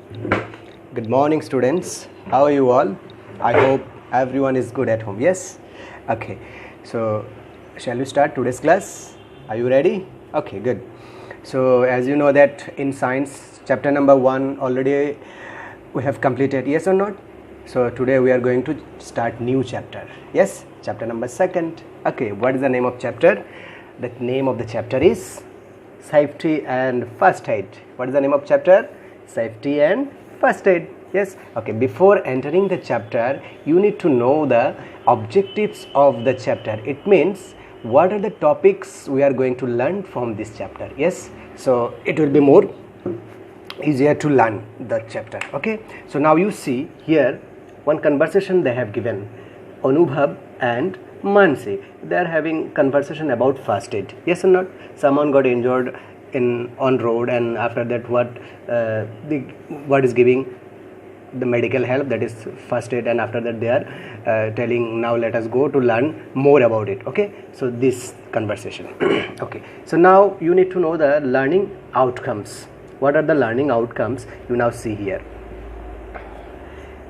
Good morning, students. How are you all? I hope everyone is good at home. Yes? Okay. So, shall we start today's class? Are you ready? Okay, good. So, as you know that in science, chapter number 1 already we have completed, yes or not? So, today we are going to start new chapter. Yes? Chapter number 2. Okay, what is the name of chapter? The name of the chapter is Safety and First Aid. What is the name of chapter? Safety and First Aid. Yes. Okay, before entering the chapter, you need to know the objectives of the chapter. It means what are the topics we are going to learn from this chapter. Yes. So it will be more easier to learn the chapter. Okay. So now you see here one conversation they have given. Anubhav and Mansi, they are having conversation about first aid. Yes or not? Someone got injured on road, and after that what is giving the medical help, that is first aid, and after that they are telling, now let us go to learn more about it. Okay, so this conversation. Okay, so now you need to know the learning outcomes. What are the learning outcomes? You now see here.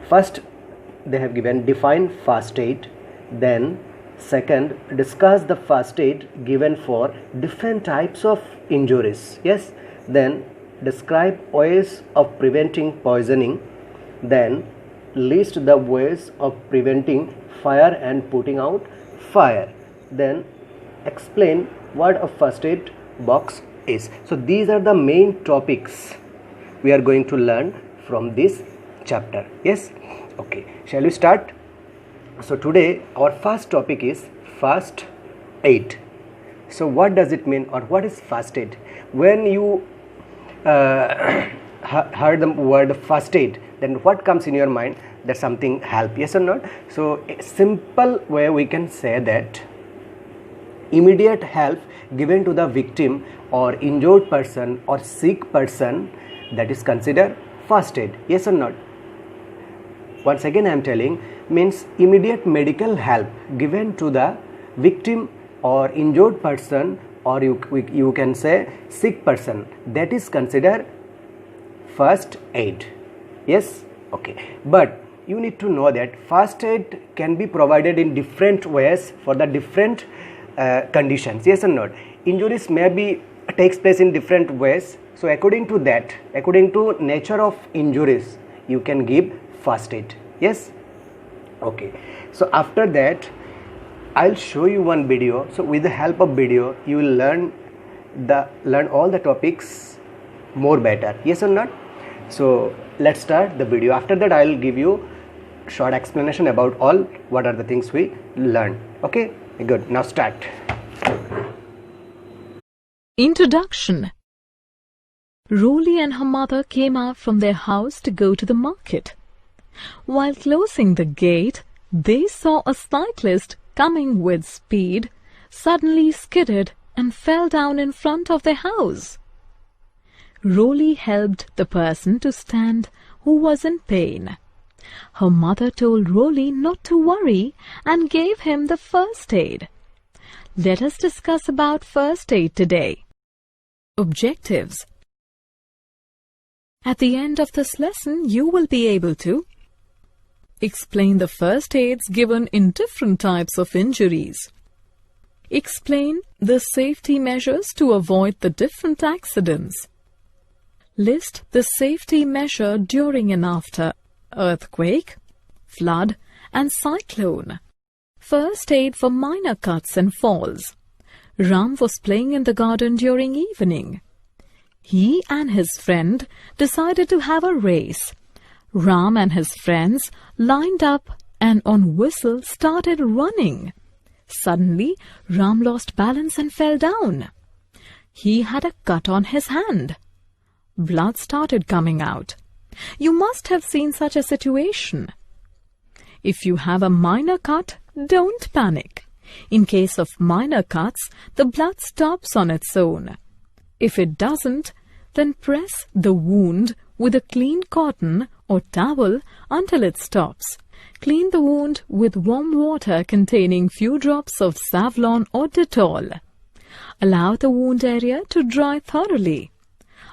First, they have given define first aid. Then second, discuss the first aid given for different types of injuries. Yes. Then describe ways of preventing poisoning. Then list the ways of preventing fire and putting out fire. Then explain what a first aid box is. So these are the main topics we are going to learn from this chapter. Yes. Okay, shall we start? So today our first topic is first aid. So what does it mean, or what is first aid? When you heard the word first aid, then what comes in your mind? That something help, yes or not? So a simple way we can say that immediate help given to the victim or injured person or sick person, that is considered first aid, yes or not? Once again I am telling, means immediate medical help given to the victim or injured person, or you can say sick person, that is considered first aid. Yes. Okay, but you need to know that first aid can be provided in different ways for the different conditions, yes or not? Injuries maybe takes place in different ways, so according to that, according to nature of injuries, you can give first aid. Yes. Okay, so after that I'll show you one video. So with the help of video you will learn all the topics more better, yes or not? So let's start the video. After that I'll give you short explanation about all what are the things we learn. Okay, good. Now start. Introduction. Roly and her mother came out from their house to go to the market. While closing the gate, they saw a cyclist coming with speed, suddenly skidded and fell down in front of their house. Roly helped the person to stand who was in pain. Her mother told Roly not to worry and gave him the first aid. Let us discuss about first aid today. Objectives. At the end of this lesson, you will be able to explain the first aids given in different types of injuries. Explain the safety measures to avoid the different accidents. List the safety measure during and after earthquake, flood and cyclone. First aid for minor cuts and falls. Ram was playing in the garden during evening. He and his friend decided to have a race. Ram and his friends lined up and on whistle started running. Suddenly, Ram lost balance and fell down. He had a cut on his hand. Blood started coming out. You must have seen such a situation. If you have a minor cut, don't panic. In case of minor cuts, the blood stops on its own. If it doesn't, then press the wound with a clean cotton or towel until it stops. Clean the wound with warm water containing few drops of Savlon or Dettol. Allow the wound area to dry thoroughly.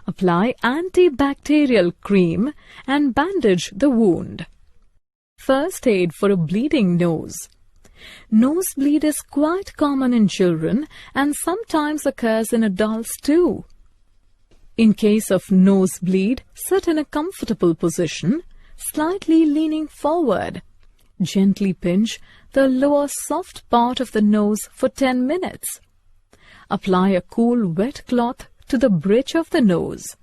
Apply antibacterial cream and bandage the wound. First aid for a bleeding nose. Nosebleed is quite common in children and sometimes occurs in adults too. In case of nosebleed, sit in a comfortable position, slightly leaning forward. Gently pinch the lower soft part of the nose for 10 minutes. Apply a cool wet cloth to the bridge of the nose.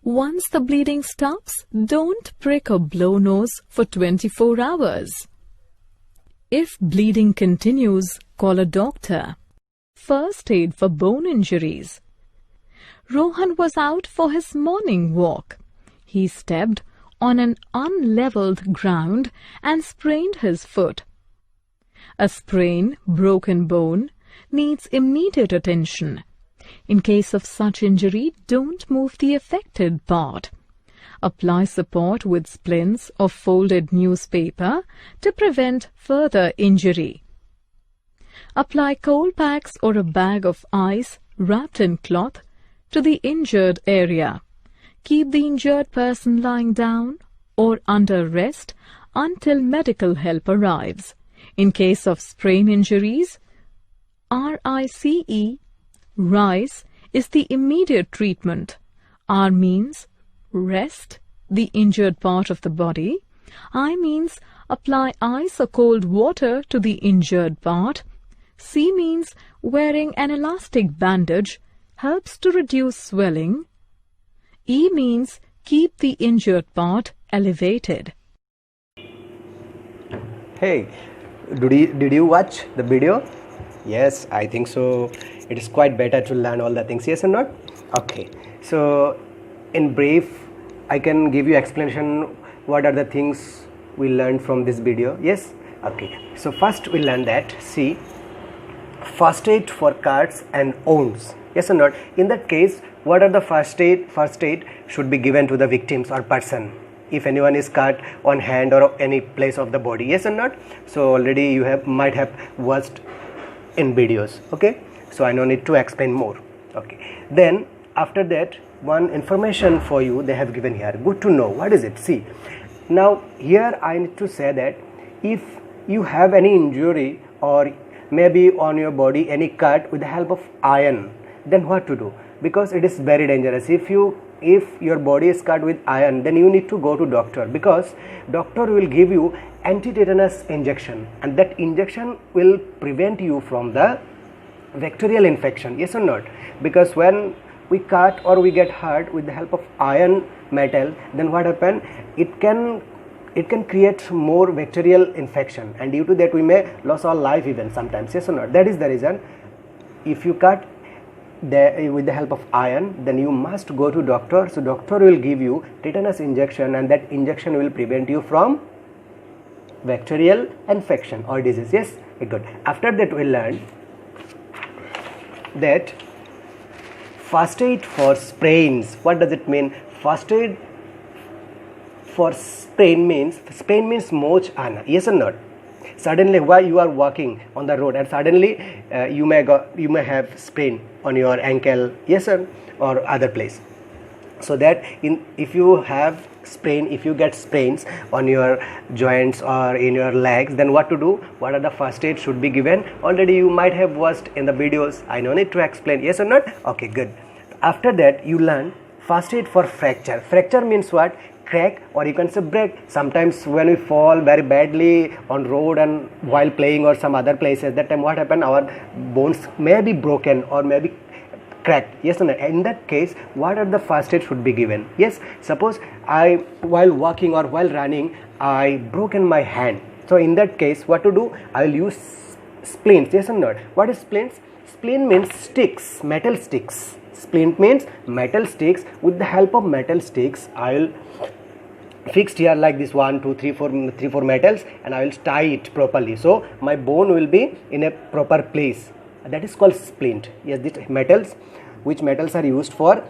Once the bleeding stops, don't prick or blow nose for 24 hours. If bleeding continues, call a doctor. First aid for bone injuries. Rohan was out for his morning walk. He stepped on an unleveled ground and sprained his foot. A sprain, broken bone, needs immediate attention. In case of such injury, don't move the affected part. Apply support with splints or folded newspaper to prevent further injury. Apply cold packs or a bag of ice wrapped in cloth to the injured area. Keep the injured person lying down or under rest until medical help arrives. In case of sprain injuries, RICE, RICE, is the immediate treatment. R means rest the injured part of the body. I means apply ice or cold water to the injured part. C means wearing an elastic bandage helps to reduce swelling. E means keep the injured part elevated. Hey, did you watch the video? Yes, I think so. It is quite better to learn all the things, yes or not? Okay, so in brief, I can give you explanation what are the things we learned from this video. Yes? Okay, so first we learn that, see, first aid for cuts and wounds, yes or not? In that case, what are the first aid should be given to the victims or person if anyone is cut on hand or any place of the body, yes or not? So already you might have watched in videos, okay? So I don't need to explain more. Okay, then after that, one information for you they have given here, good to know. What is it? See, now here I need to say that if you have any injury or maybe on your body any cut with the help of iron, then what to do? Because it is very dangerous. If your body is cut with iron, then you need to go to doctor, because doctor will give you anti-tetanus injection, and that injection will prevent you from the bacterial infection, yes or not? Because when we cut or we get hurt with the help of iron metal, then what happen? It can create more bacterial infection, and due to that we may lose our life even sometimes, yes or not? That is the reason, if you cut with the help of iron, then you must go to doctor. So doctor will give you tetanus injection, and that injection will prevent you from bacterial infection or disease. Yes, good. After that we learned that first aid for sprains. What does it mean? First aid for sprain means moch ana, yes or not? Suddenly while you are walking on the road and suddenly you may have sprain on your ankle, yes sir, or other place. So that if you get sprains on your joints or in your legs, then what to do? What are the first aid should be given? Already you might have watched in the videos. I no need to explain, yes or not? Okay, good. After that you learn first aid for fracture. Fracture means what? Crack, or you can say break. Sometimes when we fall very badly on road and while playing or some other places, that time what happen? Our bones may be broken or may be cracked, yes or no? In that case, what are the first aid should be given? Yes, suppose while walking or while running, I broken my hand. So in that case, what to do? I will use splints, yes or not? What is splints? Splint means sticks, metal sticks. Splint means metal sticks. With the help of metal sticks, I will fixed here like this 1 2 3 4 metals, and I will tie it properly, so my bone will be in a proper place. That is called splint. Yes, these metals, which metals are used for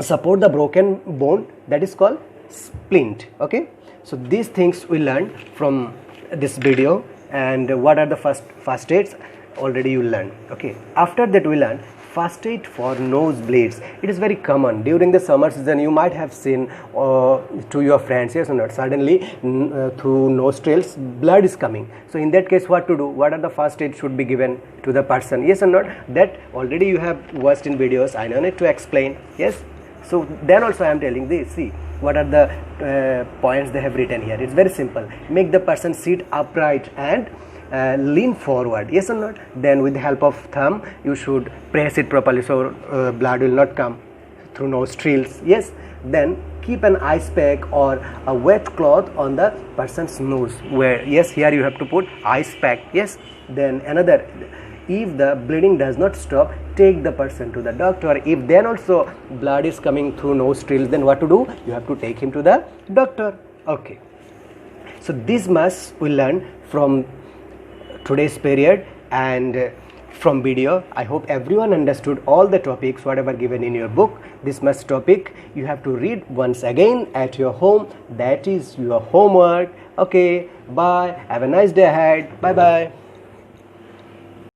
support the broken bone, that is called splint. Okay, so these things we learned from this video, and what are the first aids already you learned. Okay, after that we learn first aid for nosebleeds. It is very common during the summer season. You might have seen to your friends, yes or not, suddenly through nostrils blood is coming. So in that case, what to do? What are the first aid should be given to the person, yes or not? That already you have watched in videos. I don't need to explain. Yes. So then also I am telling this. See what are the points they have written here. It's very simple. Make the person sit upright and lean forward, yes or not? Then with the help of thumb you should press it properly so blood will not come through nostrils. Yes. Then keep an ice pack or a wet cloth on the person's nose, where, yes, here you have to put ice pack. Yes. Then another, if the bleeding does not stop, take the person to the doctor. If then also blood is coming through nostrils, then what to do? You have to take him to the doctor. Okay. So this much we learn from today's period and from video. I hope everyone understood all the topics whatever given in your book. This much topic you have to read once again at your home. That is your homework. Okay, bye. Have a nice day ahead. Bye bye.